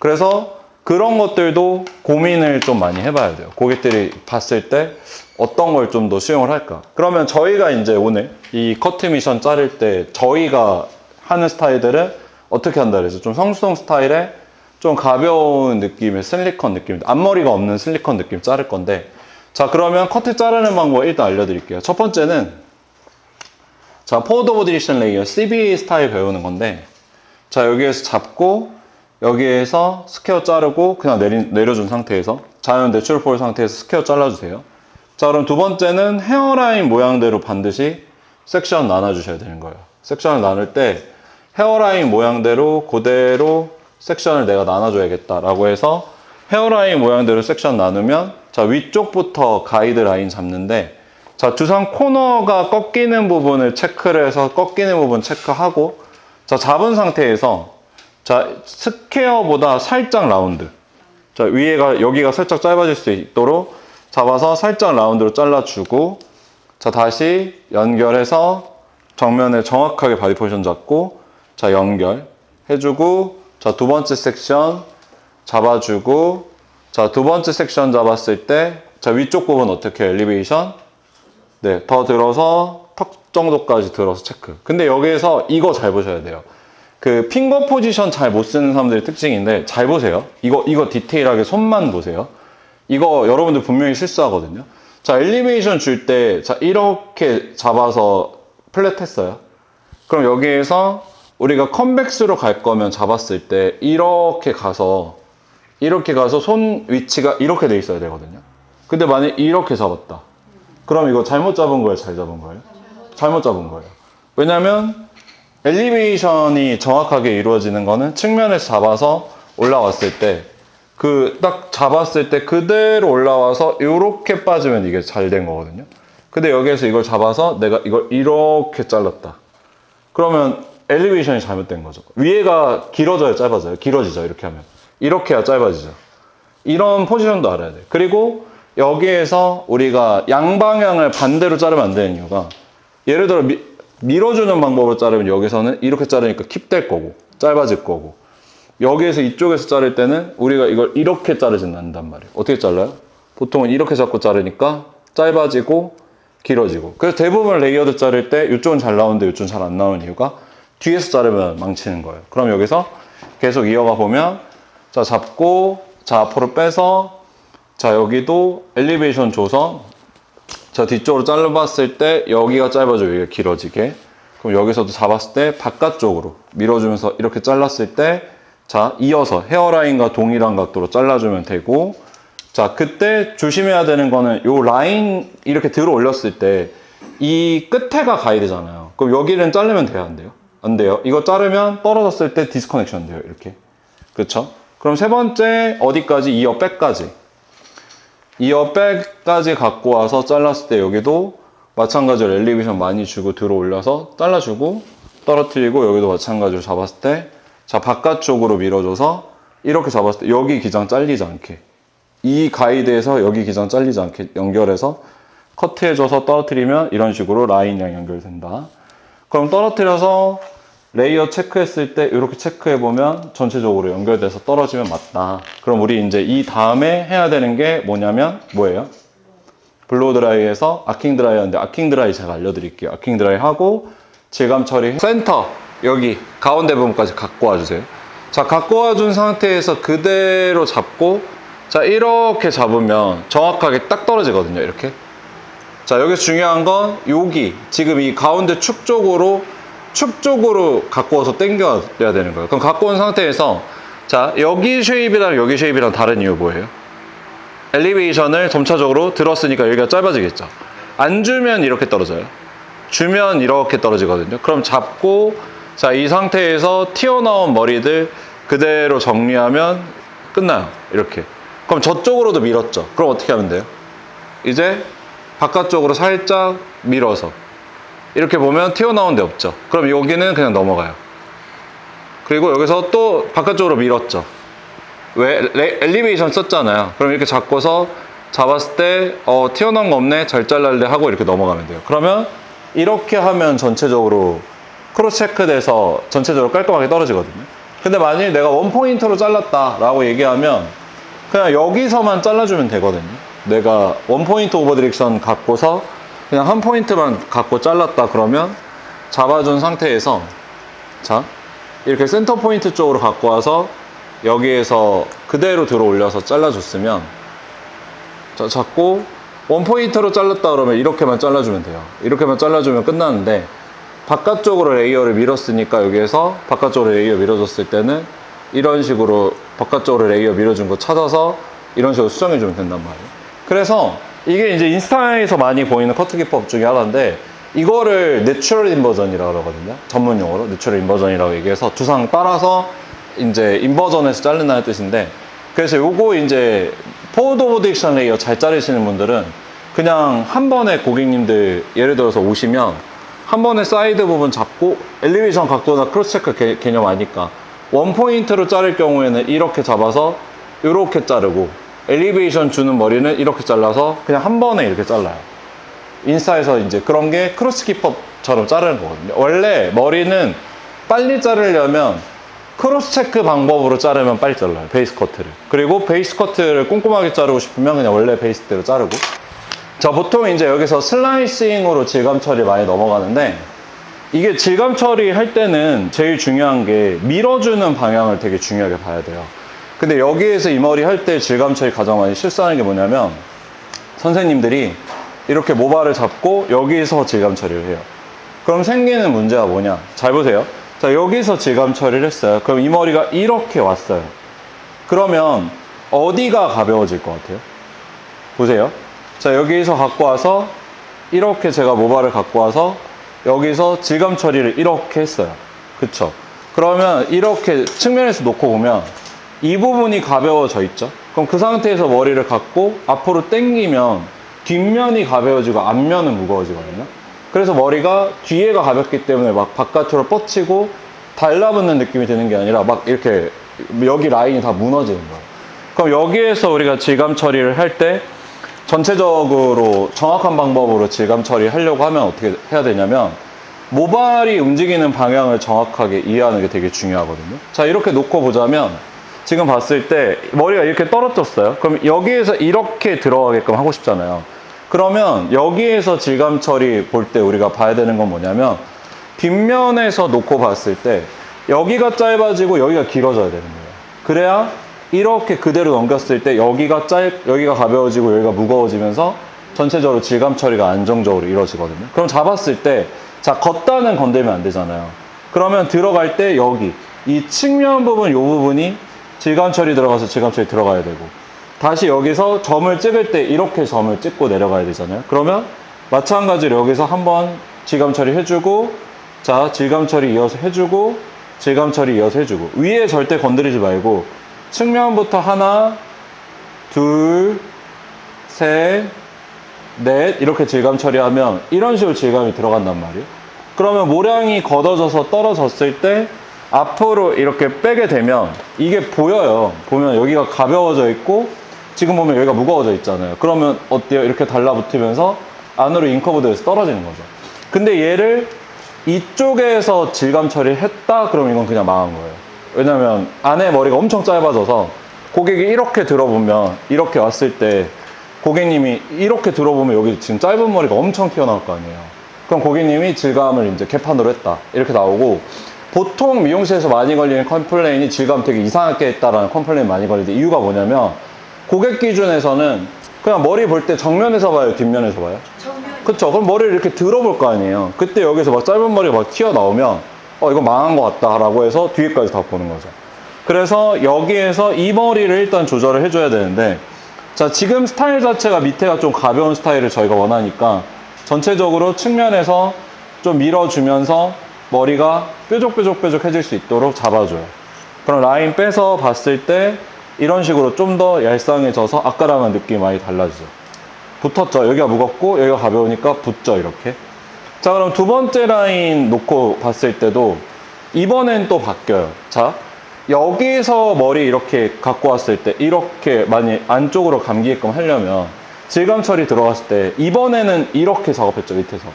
그래서 그런 것들도 고민을 좀 많이 해봐야 돼요. 고객들이 봤을 때 어떤 걸 좀 더 수용을 할까. 그러면 저희가 이제 오늘 이 커트 미션 자를 때 저희가 하는 스타일들은 어떻게 한다 그래서 좀 성수동 스타일의 좀 가벼운 느낌의 슬리컨 느낌, 앞머리가 없는 슬리컨 느낌 자를 건데, 자 그러면 커트 자르는 방법 일단 알려드릴게요. 첫 번째는 자 포워드 보디션 레이어 CBA 스타일 배우는 건데, 자 여기에서 잡고 여기에서 스퀘어 자르고 그냥 내려준 상태에서 자연 내추럴 폴 상태에서 스퀘어 잘라주세요. 자 그럼 두 번째는 헤어라인 모양대로 반드시 섹션 나눠주셔야 되는 거예요. 섹션을 나눌 때 헤어라인 모양대로 그대로 섹션을 내가 나눠줘야겠다라고 해서 헤어라인 모양대로 섹션 나누면 자 위쪽부터 가이드라인 잡는데, 자 주상 코너가 꺾이는 부분을 체크를 해서 꺾이는 부분 체크하고, 자 잡은 상태에서 자 스퀘어보다 살짝 라운드, 자 위에가 여기가 살짝 짧아질 수 있도록 잡아서 살짝 라운드로 잘라주고, 자 다시 연결해서 정면에 정확하게 바디 포지션 잡고 자 연결 해주고, 자 두 번째 섹션 잡아주고, 자 두 번째 섹션 잡았을 때 자 위쪽 부분 어떻게 엘리베이션 네 더 들어서 턱 정도까지 들어서 체크. 근데 여기에서 이거 잘 보셔야 돼요. 그 핑거 포지션 잘 못 쓰는 사람들의 특징인데 잘 보세요. 이거 디테일하게 손만 보세요. 이거 여러분들 분명히 실수하거든요. 자 엘리베이션 줄 때 자 이렇게 잡아서 플랫 했어요. 그럼 여기에서 우리가 컴백스로 갈 거면 잡았을 때 이렇게 가서 손 위치가 이렇게 돼 있어야 되거든요. 근데 만약 이렇게 잡았다. 그럼 이거 잘못 잡은 거예요? 잘 잡은 거예요? 잘못 잡은 거예요. 왜냐면 엘리베이션이 정확하게 이루어지는 거는 측면에서 잡아서 올라왔을 때 그 딱 잡았을 때 그대로 올라와서 이렇게 빠지면 이게 잘 된 거거든요. 근데 여기에서 이걸 잡아서 내가 이걸 이렇게 잘랐다. 그러면 엘리베이션이 잘못된 거죠. 위에가 길어져야 짧아져요. 길어지죠. 이렇게 하면. 이렇게 해야 짧아지죠. 이런 포지션도 알아야 돼요. 그리고 여기에서 우리가 양방향을 반대로 자르면 안 되는 이유가, 예를 들어 밀어주는 방법으로 자르면 여기서는 이렇게 자르니까 킵될 거고 짧아질 거고, 여기에서 이쪽에서 자를 때는 우리가 이걸 이렇게 자르진 않는단 말이에요. 어떻게 잘라요? 보통은 이렇게 잡고 자르니까 짧아지고 길어지고. 그래서 대부분 레이어드 자를 때 이쪽은 잘 나오는데 이쪽은 잘 안 나오는 이유가 뒤에서 자르면 망치는 거예요. 그럼 여기서 계속 이어가 보면 자 잡고 자 앞으로 빼서 자 여기도 엘리베이션 줘서 자 뒤쪽으로 잘라봤을 때 여기가 짧아져 여기가 길어지게. 그럼 여기서도 잡았을 때 바깥쪽으로 밀어주면서 이렇게 잘랐을 때 자 이어서 헤어라인과 동일한 각도로 잘라주면 되고, 자 그때 조심해야 되는 거는 요 라인 이렇게 들어 올렸을 때 이 끝에가 가이드잖아요. 그럼 여기는 자르면 돼요? 안 돼요? 안 돼요. 이거 자르면 떨어졌을 때 디스커넥션 돼요. 이렇게. 그렇죠? 그럼 세 번째 어디까지? 이어 백까지. 이어 백까지 갖고 와서 잘랐을 때 여기도 마찬가지로 엘리베이션 많이 주고 들어 올려서 잘라주고 떨어뜨리고, 여기도 마찬가지로 잡았을 때 자 바깥쪽으로 밀어줘서 이렇게 잡았을 때 여기 기장 잘리지 않게, 이 가이드에서 여기 기장 잘리지 않게 연결해서 커트해줘서 떨어뜨리면 이런 식으로 라인이랑 연결된다. 그럼 떨어뜨려서 레이어 체크했을 때 이렇게 체크해보면 전체적으로 연결돼서 떨어지면 맞다. 그럼 우리 이제 이 다음에 해야 되는 게 뭐냐면 뭐예요? 블로우 드라이에서 아킹 드라이 하는데, 아킹 드라이 제가 알려드릴게요. 아킹 드라이 하고 질감 처리, 센터 여기 가운데 부분까지 갖고 와주세요. 자 갖고 와준 상태에서 그대로 잡고 자 이렇게 잡으면 정확하게 딱 떨어지거든요. 이렇게. 자 여기서 중요한 건 여기 지금 이 가운데 축 쪽으로 갖고 와서 당겨야 되는 거예요. 그럼 갖고 온 상태에서 자 여기 쉐입이랑 여기 쉐입이랑 다른 이유 뭐예요? 엘리베이션을 점차적으로 들었으니까 여기가 짧아지겠죠. 안 주면 이렇게 떨어져요. 주면 이렇게 떨어지거든요. 그럼 잡고 자 이 상태에서 튀어나온 머리들 그대로 정리하면 끝나요. 이렇게. 그럼 저쪽으로도 밀었죠. 그럼 어떻게 하면 돼요? 이제 바깥쪽으로 살짝 밀어서 이렇게 보면 튀어나온 데 없죠. 그럼 여기는 그냥 넘어가요. 그리고 여기서 또 바깥쪽으로 밀었죠. 왜? 엘리베이션 썼잖아요. 그럼 이렇게 잡았을 때 튀어나온 거 없네, 잘 잘랄래 하고 이렇게 넘어가면 돼요. 그러면 이렇게 하면 전체적으로 크로스 체크돼서 전체적으로 깔끔하게 떨어지거든요. 근데 만약에 내가 원포인트로 잘랐다 라고 얘기하면 그냥 여기서만 잘라주면 되거든요. 내가 원포인트 오버 디렉션 갖고서 그냥 한 포인트만 갖고 잘랐다 그러면 잡아준 상태에서 자 이렇게 센터 포인트 쪽으로 갖고 와서 여기에서 그대로 들어 올려서 잘라줬으면 자 잡고 원포인트로 잘랐다 그러면 이렇게만 잘라주면 돼요. 이렇게만 잘라주면 끝나는데 바깥쪽으로 레이어를 밀었으니까 여기에서 바깥쪽으로 레이어 밀어줬을 때는 이런 식으로 바깥쪽으로 레이어 밀어준 거 찾아서 이런 식으로 수정해주면 된단 말이에요. 그래서 이게 이제 인스타에서 많이 보이는 커트 기법 중에 하나인데 이거를 내추럴 인버전이라고 그러거든요. 전문 용어로 내추럴 인버전이라고 얘기해서 두상 따라서 이제 인버전에서 자른다는 뜻인데 그래서 요거 이제 포워드 오버 디렉션 레이어 잘 자르시는 분들은 그냥 한 번에 고객님들 예를 들어서 오시면 한 번에 사이드 부분 잡고 엘리베이션 각도나 크로스 체크 개념 아니까 원 포인트로 자를 경우에는 이렇게 잡아서 이렇게 자르고 엘리베이션 주는 머리는 이렇게 잘라서 그냥 한 번에 이렇게 잘라요. 인스타에서 이제 그런 게 크로스 기법처럼 자르는 거거든요. 원래 머리는 빨리 자르려면 크로스 체크 방법으로 자르면 빨리 잘라요. 베이스 커트를. 그리고 베이스 커트를 꼼꼼하게 자르고 싶으면 그냥 원래 베이스대로 자르고. 자, 보통 이제 여기서 슬라이싱으로 질감 처리 많이 넘어가는데 이게 질감 처리할 때는 제일 중요한 게 밀어주는 방향을 되게 중요하게 봐야 돼요. 근데 여기에서 이 머리 할 때 질감 처리 가장 많이 실수하는 게 뭐냐면 선생님들이 이렇게 모발을 잡고 여기서 질감 처리를 해요. 그럼 생기는 문제가 뭐냐? 잘 보세요. 자, 여기서 질감 처리를 했어요. 그럼 이 머리가 이렇게 왔어요. 그러면 어디가 가벼워질 것 같아요? 보세요. 자, 여기서 갖고 와서 이렇게 제가 모발을 갖고 와서 여기서 질감 처리를 이렇게 했어요. 그쵸? 그러면 이렇게 측면에서 놓고 보면 이 부분이 가벼워져 있죠? 그럼 그 상태에서 머리를 갖고 앞으로 당기면 뒷면이 가벼워지고 앞면은 무거워지거든요. 그래서 머리가 뒤에가 가볍기 때문에 막 바깥으로 뻗치고 달라붙는 느낌이 드는 게 아니라 막 이렇게 여기 라인이 다 무너지는 거예요. 그럼 여기에서 우리가 질감 처리를 할 때 전체적으로 정확한 방법으로 질감 처리하려고 하면 어떻게 해야 되냐면 모발이 움직이는 방향을 정확하게 이해하는 게 되게 중요하거든요. 자, 이렇게 놓고 보자면 지금 봤을 때 머리가 이렇게 떨어졌어요. 그럼 여기에서 이렇게 들어가게끔 하고 싶잖아요. 그러면 여기에서 질감 처리 볼 때 우리가 봐야 되는 건 뭐냐면 뒷면에서 놓고 봤을 때 여기가 짧아지고 여기가 길어져야 되는 거예요. 그래야 이렇게 그대로 넘겼을 때 여기가 가벼워지고 여기가 무거워지면서 전체적으로 질감 처리가 안정적으로 이루어지거든요. 그럼 잡았을 때 자, 겉단은 건들면 안 되잖아요. 그러면 들어갈 때 여기 이 측면 부분 이 부분이 질감 처리 들어가서 질감 처리 들어가야 되고 다시 여기서 점을 찍을 때 이렇게 점을 찍고 내려가야 되잖아요. 그러면 마찬가지로 여기서 한번 질감 처리 해주고 자, 질감 처리 이어서 해주고 질감 처리 이어서 해주고 위에 절대 건드리지 말고 측면부터 하나, 둘, 셋, 넷 이렇게 질감 처리하면 이런 식으로 질감이 들어간단 말이에요. 그러면 모량이 걷어져서 떨어졌을 때 앞으로 이렇게 빼게 되면 이게 보여요. 보면 여기가 가벼워져 있고 지금 보면 여기가 무거워져 있잖아요. 그러면 어때요? 이렇게 달라붙으면서 안으로 인커브드에서 떨어지는 거죠. 근데 얘를 이쪽에서 질감 처리를 했다 그러면 이건 그냥 망한 거예요. 왜냐면 안에 머리가 엄청 짧아져서 고객이 이렇게 들어보면 이렇게 왔을 때 고객님이 이렇게 들어보면 여기 지금 짧은 머리가 엄청 튀어나올 거 아니에요. 그럼 고객님이 질감을 이제 개판으로 했다 이렇게 나오고 보통 미용실에서 많이 걸리는 컴플레인이 질감 되게 이상하게 했다라는 컴플레인 많이 걸리는데 이유가 뭐냐면 고객 기준에서는 그냥 머리 볼 때 정면에서 봐요, 뒷면에서 봐요? 정면. 그쵸? 그럼 머리를 이렇게 들어볼 거 아니에요. 그때 여기서 막 짧은 머리가 막 튀어나오면 이거 망한 것 같다 라고 해서 뒤에까지 다 보는 거죠. 그래서 여기에서 이 머리를 일단 조절을 해줘야 되는데 자, 지금 스타일 자체가 밑에가 좀 가벼운 스타일을 저희가 원하니까 전체적으로 측면에서 좀 밀어주면서 머리가 뾰족해질 수 있도록 잡아줘요. 그럼 라인 빼서 봤을 때 이런 식으로 좀 더 얄쌍해져서 아까랑은 느낌이 많이 달라지죠. 붙었죠. 여기가 무겁고 여기가 가벼우니까 붙죠. 이렇게. 자, 그럼 두 번째 라인 놓고 봤을 때도 이번엔 또 바뀌어요. 자, 여기서 머리 이렇게 갖고 왔을 때 이렇게 많이 안쪽으로 감기게끔 하려면 질감 처리 들어갔을 때 이번에는 이렇게 작업했죠. 밑에서.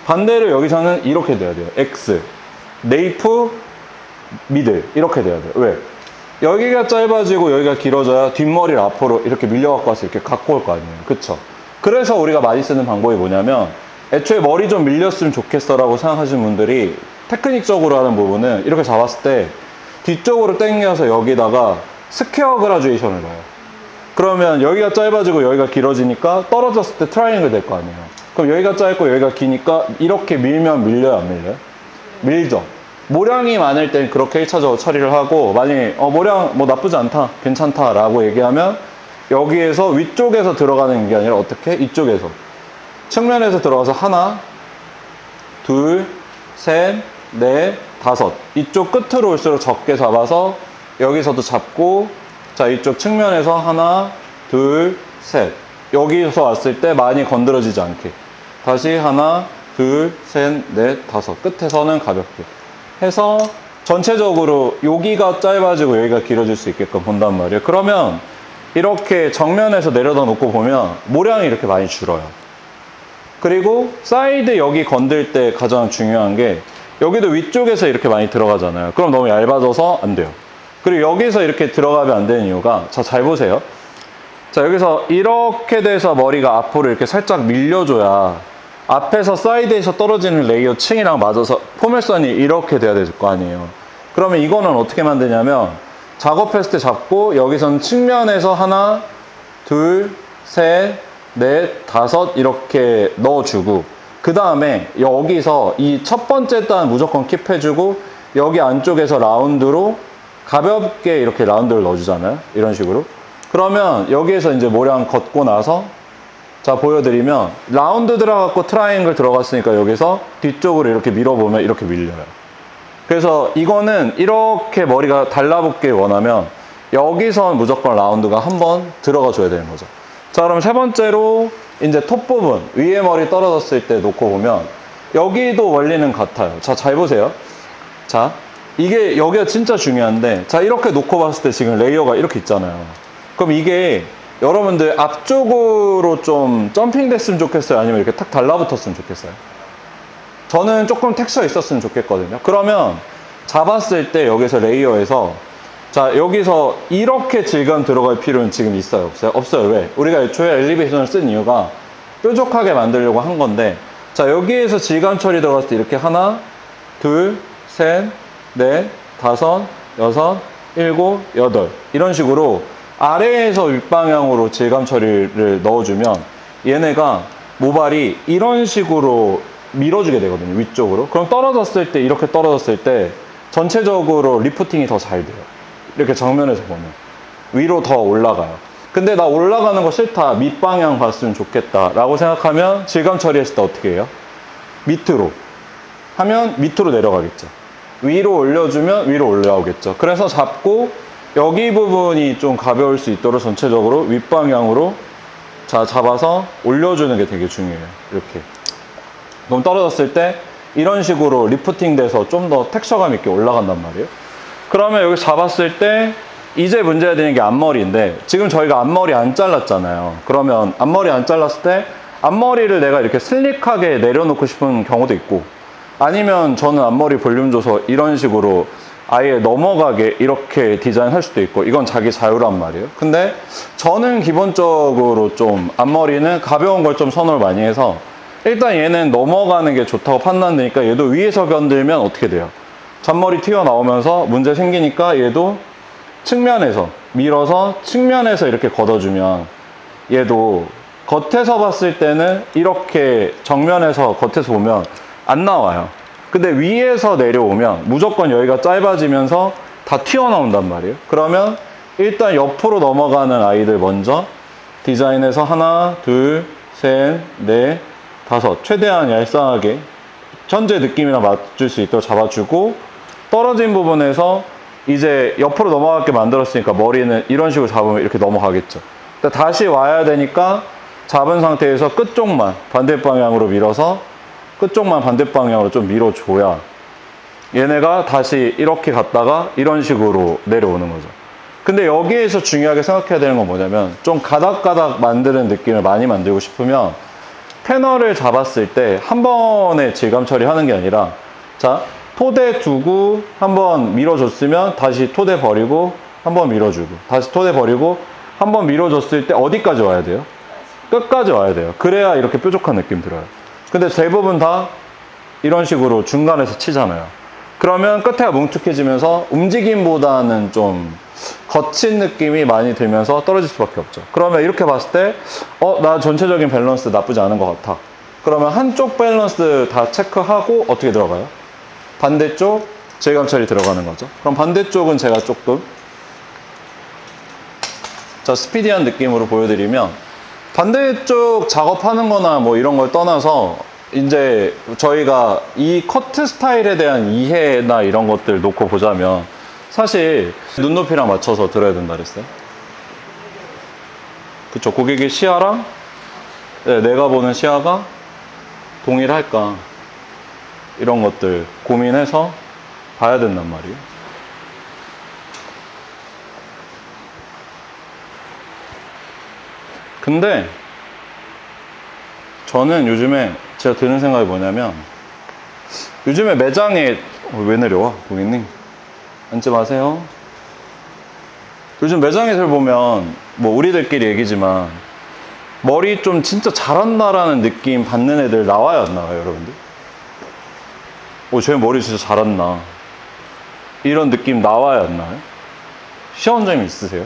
반대로 여기서는 이렇게 돼야 돼요. X. 네이프 미들 이렇게 돼야 돼요. 왜? 여기가 짧아지고 여기가 길어져야 뒷머리를 앞으로 이렇게 밀려갖고 와서 이렇게 갖고 올 거 아니에요. 그쵸? 그래서 우리가 많이 쓰는 방법이 뭐냐면 애초에 머리 좀 밀렸으면 좋겠어 라고 생각하시는 분들이 테크닉적으로 하는 부분은 이렇게 잡았을 때 뒤쪽으로 당겨서 여기다가 스퀘어 그라듀에이션을 넣어요. 그러면 여기가 짧아지고 여기가 길어지니까 떨어졌을 때 트라이앵글 될 거 아니에요. 그럼 여기가 짧고 여기가 기니까 이렇게 밀면 밀려요, 안 밀려요? 밀죠. 모량이 많을 땐 그렇게 1차적으로 처리를 하고, 만약에 모량 뭐 나쁘지 않다, 괜찮다 라고 얘기하면 여기에서 위쪽에서 들어가는 게 아니라 어떻게? 이쪽에서 측면에서 들어가서 하나, 둘, 셋, 넷, 다섯. 이쪽 끝으로 올수록 적게 잡아서 여기서도 잡고, 자, 이쪽 측면에서 하나, 둘, 셋. 여기서 왔을 때 많이 건드려지지 않게. 다시 하나, 둘, 셋, 넷, 다섯. 끝에서는 가볍게 해서 전체적으로 여기가 짧아지고 여기가 길어질 수 있게끔 본단 말이에요. 그러면 이렇게 정면에서 내려다 놓고 보면 모량이 이렇게 많이 줄어요. 그리고 사이드 여기 건들 때 가장 중요한 게 여기도 위쪽에서 이렇게 많이 들어가잖아요. 그럼 너무 얇아져서 안 돼요. 그리고 여기서 이렇게 들어가면 안 되는 이유가, 자, 잘 보세요. 자, 여기서 이렇게 돼서 머리가 앞으로 이렇게 살짝 밀려줘야 앞에서 사이드에서 떨어지는 레이어 층이랑 맞아서 포물선이 이렇게 돼야 될 거 아니에요. 그러면 이거는 어떻게 만드냐면 작업했을 때 잡고 여기서는 측면에서 하나, 둘, 셋, 넷, 다섯 이렇게 넣어주고, 그 다음에 여기서 이 첫 번째 단 무조건 킵해주고 여기 안쪽에서 라운드로 가볍게 이렇게 라운드를 넣어주잖아요. 이런 식으로. 그러면 여기에서 이제 모량 걷고 나서, 자, 보여드리면 라운드 들어갔고 트라이앵글 들어갔으니까 여기서 뒤쪽으로 이렇게 밀어보면 이렇게 밀려요. 그래서 이거는 이렇게 머리가 달라붙길 원하면 여기선 무조건 라운드가 한번 들어가 줘야 되는 거죠. 자, 그럼 세 번째로 이제 톱 부분, 위에 머리 떨어졌을 때 놓고 보면 여기도 원리는 같아요. 자, 잘 보세요. 자, 이게 여기가 진짜 중요한데, 자, 이렇게 놓고 봤을 때 지금 레이어가 이렇게 있잖아요. 그럼 이게 여러분들 앞쪽으로 좀 점핑 됐으면 좋겠어요? 아니면 이렇게 탁 달라붙었으면 좋겠어요? 저는 조금 텍스처 있었으면 좋겠거든요. 그러면 잡았을 때 여기서 레이어에서, 자, 여기서 이렇게 질감 들어갈 필요는 지금 있어요? 없어요? 없어요. 왜? 우리가 애초에 엘리베이션을 쓴 이유가 뾰족하게 만들려고 한 건데, 자, 여기에서 질감 처리 들어갔을 때 이렇게 하나, 둘, 셋, 넷, 다섯, 여섯, 일곱, 여덟 이런 식으로 아래에서 윗방향으로 질감 처리를 넣어주면 얘네가 모발이 이런 식으로 밀어주게 되거든요. 위쪽으로. 그럼 떨어졌을 때, 이렇게 떨어졌을 때 전체적으로 리프팅이 더 잘 돼요. 이렇게 정면에서 보면 위로 더 올라가요. 근데 나 올라가는 거 싫다, 밑방향 봤으면 좋겠다 라고 생각하면 질감 처리했을 때 어떻게 해요? 밑으로 하면 밑으로 내려가겠죠. 위로 올려주면 위로 올라오겠죠. 그래서 잡고 여기 부분이 좀 가벼울 수 있도록 전체적으로 윗방향으로, 자, 잡아서 올려주는 게 되게 중요해요. 이렇게. 그럼 떨어졌을 때 이런 식으로 리프팅 돼서 좀 더 텍스처감 있게 올라간단 말이에요. 그러면 여기 잡았을 때 이제 문제가 되는 게 앞머리인데, 지금 저희가 앞머리 안 잘랐잖아요. 그러면 앞머리 안 잘랐을 때 앞머리를 내가 이렇게 슬릭하게 내려놓고 싶은 경우도 있고, 아니면 저는 앞머리 볼륨 줘서 이런 식으로 아예 넘어가게 이렇게 디자인할 수도 있고, 이건 자기 자유란 말이에요. 근데 저는 기본적으로 좀 앞머리는 가벼운 걸 좀 선호를 많이 해서, 일단 얘는 넘어가는 게 좋다고 판단되니까 얘도 위에서 건들면 어떻게 돼요? 잔머리 튀어나오면서 문제 생기니까 얘도 측면에서 밀어서 측면에서 이렇게 걷어주면 얘도 겉에서 봤을 때는 이렇게 정면에서 겉에서 보면 안 나와요. 근데 위에서 내려오면 무조건 여기가 짧아지면서 다 튀어나온단 말이에요. 그러면 일단 옆으로 넘어가는 아이들 먼저 디자인해서 하나, 둘, 셋, 넷, 다섯, 최대한 얄쌍하게 현재 느낌이랑 맞출 수 있도록 잡아주고, 떨어진 부분에서 이제 옆으로 넘어가게 만들었으니까 머리는 이런 식으로 잡으면 이렇게 넘어가겠죠. 다시 와야 되니까 잡은 상태에서 끝쪽만 반대방향으로 밀어서 끝쪽만 반대방향으로 좀 밀어줘야 얘네가 다시 이렇게 갔다가 이런 식으로 내려오는 거죠. 근데 여기에서 중요하게 생각해야 되는 건 뭐냐면, 좀 가닥가닥 만드는 느낌을 많이 만들고 싶으면 패널을 잡았을 때 한 번에 질감 처리하는 게 아니라, 자, 토대 두고 한번 밀어줬으면 다시 토대 버리고 한번 밀어주고 다시 토대 버리고 한번 밀어줬을 때 어디까지 와야 돼요? 끝까지 와야 돼요. 그래야 이렇게 뾰족한 느낌 들어요. 근데 대부분 다 이런 식으로 중간에서 치잖아요. 그러면 끝에가 뭉툭해지면서 움직임보다는 좀 거친 느낌이 많이 들면서 떨어질 수밖에 없죠. 그러면 이렇게 봤을 때 나 전체적인 밸런스 나쁘지 않은 것 같아. 그러면 한쪽 밸런스 다 체크하고 어떻게 들어가요? 반대쪽 질감 처리 들어가는 거죠. 그럼 반대쪽은 제가 조금 스피디한 느낌으로 보여드리면, 반대쪽 작업하는 거나 뭐 이런 걸 떠나서 이제 저희가 이 커트 스타일에 대한 이해나 이런 것들 놓고 보자면 사실 눈높이랑 맞춰서 들어야 된다 그랬어요. 그쵸. 고객의 시야랑 내가 보는 시야가 동일할까, 이런 것들 고민해서 봐야 된단 말이에요. 근데 저는 요즘에 제가 드는 생각이 뭐냐면, 요즘에 매장에 왜 내려와 고객님? 앉지 마세요. 요즘 매장에서 보면 뭐 우리들끼리 얘기지만 머리 좀 진짜 잘한다라는 느낌 받는 애들 나와요, 안 나와요, 여러분들? 쟤 머리 진짜 잘한다, 이런 느낌 나와요, 안 나와요? 시원점이 있으세요?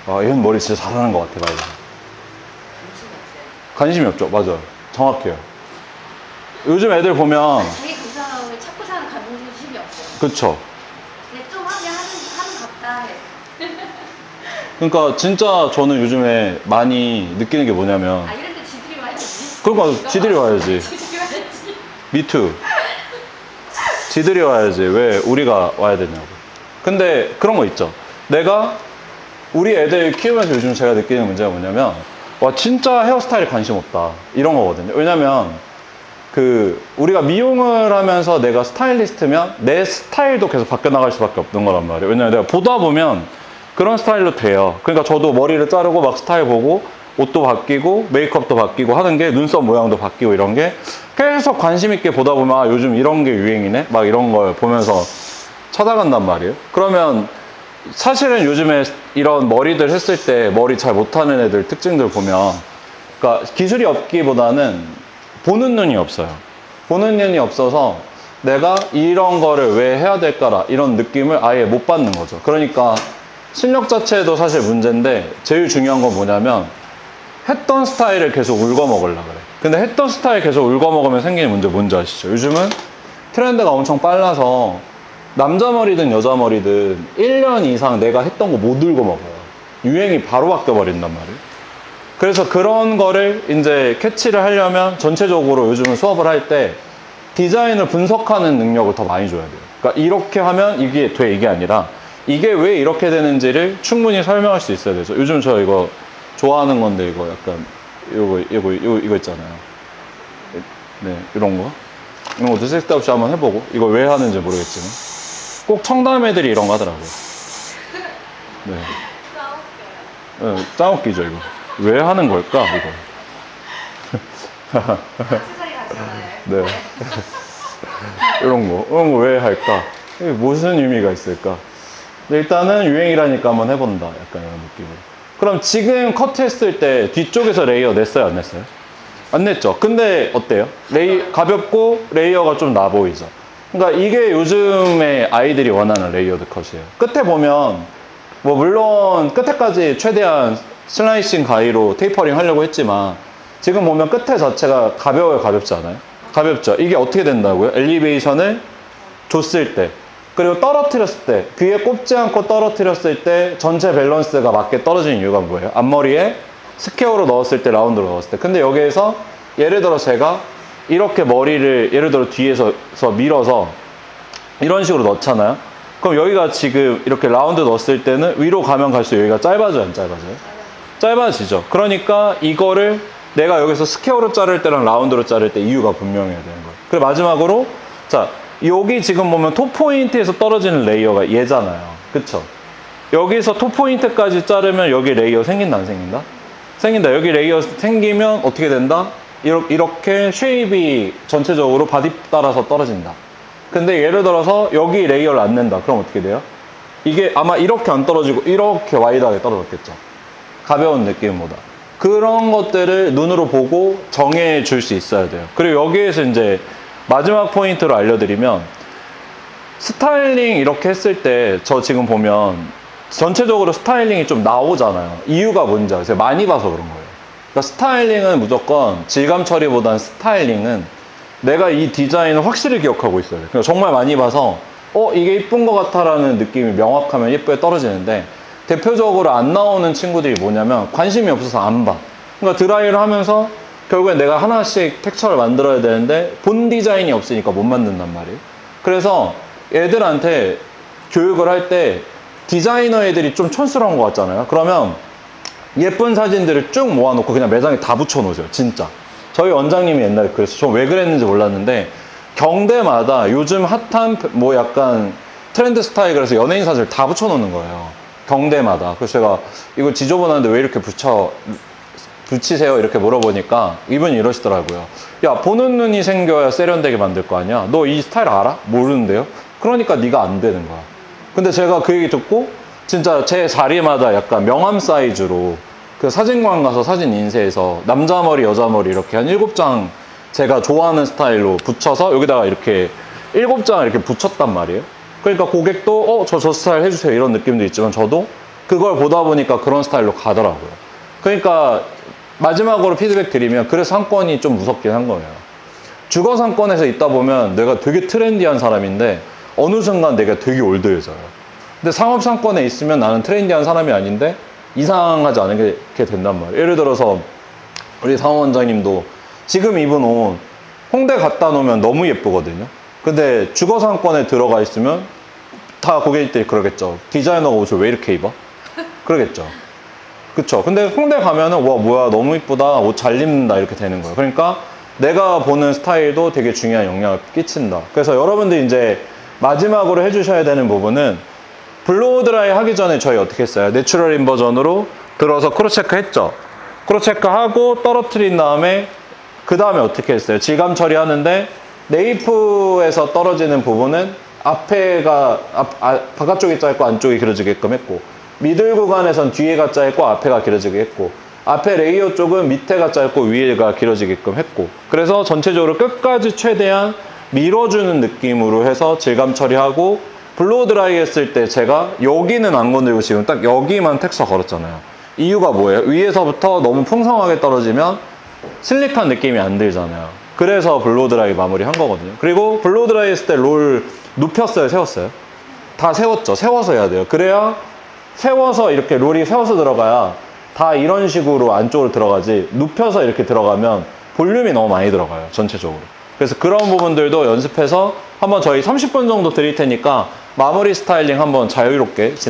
얘는 머리 진짜 잘하는 것 같아, 말이야. 관심이 없죠. 맞아요. 정확해요. 요즘 애들 보면 자기 그 사람을 찾고 사는 관심이 없어요. 그쵸. 근데 좀 하는 같다 해. 그러니까 진짜 저는 요즘에 많이 느끼는 게 뭐냐면, 이런데 지들이 와야지. 그러니까 지들이 와야지. 지들이 와야지. 미투. 지들이 와야지. 왜 우리가 와야 되냐고. 근데 그런 거 있죠. 우리 애들 키우면서 요즘 제가 느끼는 문제가 뭐냐면, 와 진짜 헤어스타일에 관심 없다, 이런 거거든요. 왜냐면 우리가 미용을 하면서 내가 스타일리스트면 내 스타일도 계속 바뀌어 나갈 수밖에 없는 거란 말이에요. 왜냐면 내가 보다 보면 그런 스타일로 돼요. 그러니까 저도 머리를 자르고 막 스타일 보고 옷도 바뀌고 메이크업도 바뀌고 하는 게, 눈썹 모양도 바뀌고 이런 게 계속 관심 있게 보다 보면 요즘 이런 게 유행이네, 막 이런 걸 보면서 찾아간단 말이에요. 그러면 사실은 요즘에 이런 머리들 했을 때 머리 잘 못하는 애들 특징들 보면, 그러니까 기술이 없기보다는 보는 눈이 없어요. 보는 눈이 없어서 내가 이런 거를 왜 해야 될까라 이런 느낌을 아예 못 받는 거죠. 그러니까 실력 자체도 사실 문제인데, 제일 중요한 건 뭐냐면 했던 스타일을 계속 울거먹으려고 그래. 근데 했던 스타일 계속 울거먹으면 생기는 문제 뭔지 아시죠? 요즘은 트렌드가 엄청 빨라서 남자 머리든 여자 머리든 1년 이상 내가 했던 거 못 울거먹어요. 유행이 바로 바뀌어버린단 말이에요. 그래서 그런 거를 이제 캐치를 하려면 전체적으로 요즘은 수업을 할 때 디자인을 분석하는 능력을 더 많이 줘야 돼요. 그러니까 이렇게 하면 이게 돼, 이게 아니라 이게 왜 이렇게 되는지를 충분히 설명할 수 있어야 돼서, 요즘 저 이거 좋아하는 건데, 이거 약간 이거 있잖아요. 네, 이런 것도 쓸데없이 한번 해보고, 이거 왜 하는지 모르겠지만 꼭 청담 애들이 이런 거 하더라고요. 네. 네, 짱웃기죠 이거. 왜 하는 걸까 이거. 액세서리 같잖아요. 네. 이런 거 왜 할까? 이게 무슨 의미가 있을까? 일단은 유행이라니까 한번 해본다, 약간 이런 느낌으로. 그럼 지금 커트했을 때 뒤쪽에서 레이어 냈어요, 안 냈어요? 안 냈죠. 근데 어때요? 가볍고 레이어가 좀 나 보이죠. 그러니까 이게 요즘에 아이들이 원하는 레이어드 컷이에요. 끝에 보면 뭐 물론 끝에까지 최대한 슬라이싱 가위로 테이퍼링 하려고 했지만, 지금 보면 끝에 자체가 가볍지 않아요? 가볍죠. 이게 어떻게 된다고요? 엘리베이션을 줬을 때, 그리고 떨어뜨렸을 때, 귀에 꼽지 않고 떨어뜨렸을 때 전체 밸런스가 맞게 떨어지는 이유가 뭐예요? 앞머리에 스퀘어로 넣었을 때, 라운드로 넣었을 때. 근데 여기에서 예를 들어 제가 이렇게 머리를 예를 들어 뒤에서 밀어서 이런 식으로 넣잖아요. 그럼 여기가 지금 이렇게 라운드 넣었을 때는 위로 가면 갈수록 여기가 짧아져요, 안 짧아져요? 짧아지죠. 그러니까 이거를 내가 여기서 스퀘어로 자를 때랑 라운드로 자를 때 이유가 분명해야 되는 거예요. 그리고 마지막으로, 자, 여기 지금 보면 톱 포인트에서 떨어지는 레이어가 얘잖아요. 그쵸? 여기서 톱 포인트까지 자르면 여기 레이어 생긴다, 안 생긴다? 생긴다. 여기 레이어 생기면 어떻게 된다? 이렇게 쉐입이 전체적으로 바디 따라서 떨어진다. 근데 예를 들어서 여기 레이어를 안 낸다. 그럼 어떻게 돼요? 이게 아마 이렇게 안 떨어지고 이렇게 와이드하게 떨어졌겠죠. 가벼운 느낌보다. 그런 것들을 눈으로 보고 정해 줄 수 있어야 돼요. 그리고 여기에서 이제 마지막 포인트로 알려드리면, 스타일링 이렇게 했을 때 저 지금 보면 전체적으로 스타일링이 좀 나오잖아요. 이유가 뭔지 아세요? 많이 봐서 그런 거예요. 그러니까 스타일링은 무조건 질감 처리보다는 스타일링은 내가 이 디자인을 확실히 기억하고 있어야 돼요. 그러니까 정말 많이 봐서 이게 이쁜 것 같아라는 느낌이 명확하면 예쁘게 떨어지는데, 대표적으로 안 나오는 친구들이 뭐냐면 관심이 없어서 안 봐. 그러니까 드라이를 하면서 결국엔 내가 하나씩 텍스처를 만들어야 되는데 본 디자인이 없으니까 못 만든단 말이에요. 그래서 애들한테 교육을 할 때 디자이너 애들이 좀 촌스러운 것 같잖아요. 그러면 예쁜 사진들을 쭉 모아놓고 그냥 매장에 다 붙여놓으세요. 진짜. 저희 원장님이 옛날에 그래서 저 왜 그랬는지 몰랐는데, 경대마다 요즘 핫한 뭐 약간 트렌드 스타일 그래서 연예인 사진을 다 붙여놓는 거예요. 경대마다. 그래서 제가 이거 지저분한데 왜 이렇게 붙이세요? 이렇게 물어보니까 이분이 이러시더라고요. 야, 보는 눈이 생겨야 세련되게 만들 거 아니야? 너 이 스타일 알아? 모르는데요? 그러니까 네가 안 되는 거야. 근데 제가 그 얘기 듣고 진짜 제 자리마다 약간 명함 사이즈로 그 사진관 가서 사진 인쇄해서 남자 머리, 여자 머리 이렇게 한 7장 제가 좋아하는 스타일로 붙여서 여기다가 이렇게 7장을 이렇게 붙였단 말이에요. 그러니까 고객도 저 스타일 해주세요 이런 느낌도 있지만, 저도 그걸 보다 보니까 그런 스타일로 가더라고요. 그러니까 마지막으로 피드백 드리면, 그래서 상권이 좀 무섭긴 한 거예요. 주거 상권에서 있다 보면 내가 되게 트렌디한 사람인데 어느 순간 내가 되게 올드해져요. 근데 상업 상권에 있으면 나는 트렌디한 사람이 아닌데 이상하지 않게 된단 말이에요. 예를 들어서 우리 사원장님도 지금 입은 옷 홍대 갖다 놓으면 너무 예쁘거든요. 근데 주거 상권에 들어가 있으면 다 고객들이 그러겠죠. 디자이너가 옷을 왜 이렇게 입어? 그러겠죠. 그쵸. 근데 홍대 가면은 와 뭐야 너무 이쁘다, 옷 잘 입는다 이렇게 되는 거예요. 그러니까 내가 보는 스타일도 되게 중요한 영향을 끼친다. 그래서 여러분들 이제 마지막으로 해주셔야 되는 부분은, 블로우 드라이 하기 전에 저희 어떻게 했어요? 내추럴 인버전으로 들어서 크로스 체크 했죠. 크로스 체크 하고 떨어뜨린 다음에 그 다음에 어떻게 했어요? 질감 처리하는데 네이프에서 떨어지는 부분은 앞에가 바깥쪽이 짧고 안쪽이 길어지게끔 했고, 미들 구간에선 뒤에가 짧고 앞에가 길어지게 했고, 앞에 레이어 쪽은 밑에가 짧고 위에가 길어지게끔 했고, 그래서 전체적으로 끝까지 최대한 밀어주는 느낌으로 해서 질감 처리하고, 블로우 드라이 했을 때 제가 여기는 안 건들고 지금 딱 여기만 텍스처 걸었잖아요. 이유가 뭐예요? 위에서부터 너무 풍성하게 떨어지면 슬릭한 느낌이 안 들잖아요. 그래서 블로우 드라이 마무리 한 거거든요. 그리고 블로우 드라이 했을 때 롤 눕혔어요? 세웠어요? 다 세웠죠. 세워서 해야 돼요. 그래야 세워서 이렇게 롤이 세워서 들어가야 다 이런 식으로 안쪽으로 들어가지, 눕혀서 이렇게 들어가면 볼륨이 너무 많이 들어가요. 전체적으로. 그래서 그런 부분들도 연습해서 한번 저희 30분 정도 드릴 테니까 마무리 스타일링 한번 자유롭게 진행